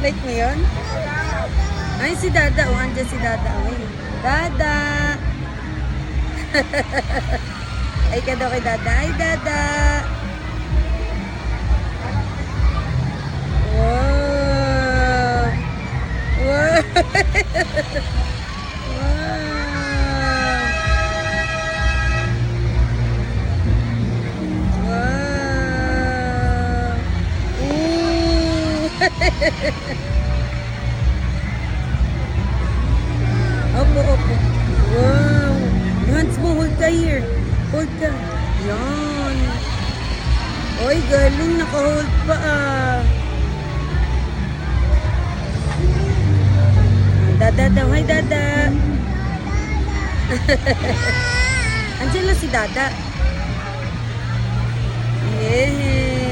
Like mo yun? Ay, si Dada. O, andyan si Dada. Ay, Dada. Ay ka daw kay Dada. Ay, Dada. Wow. Wow. Wow. Ooh. Opo, opo. Wow. Hands mo, hold ka here. Hold ka. Yan. Oy, galing. Naka-hold pa ah. Dada daw. Hi, Dada. Andiyan lang si Dada. Yeah.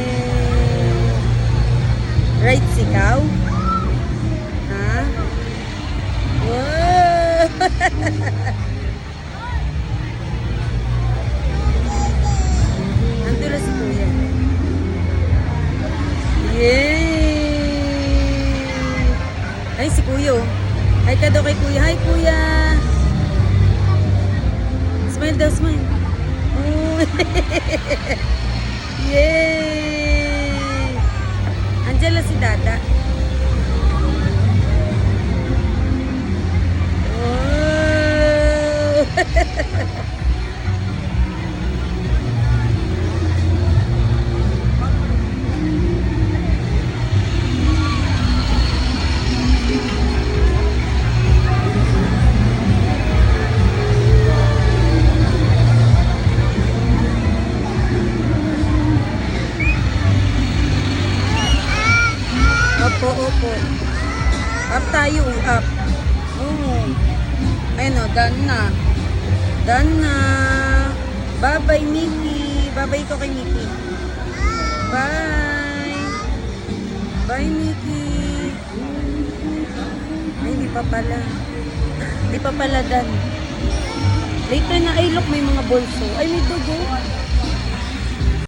Right, sikaw? Ha? Wow! Nandun lang si Kuya. Yay! Ay, si Kuya oh. Hi ka daw kay Kuya. Hi, Kuya! Smile daw, smile. Oh. Yay! Andiyan lang si Dada. Wow! Opo, opo. Up tayo, up. Oh. Ayun o, done na. Done na. Bye-bye, Mickey. Bye-bye ko kay Mickey. Bye. Bye, Mickey. Ay, hindi pa pala. Hindi pa pala done. Later na, ay look, may mga bolso. Ay, may dugo.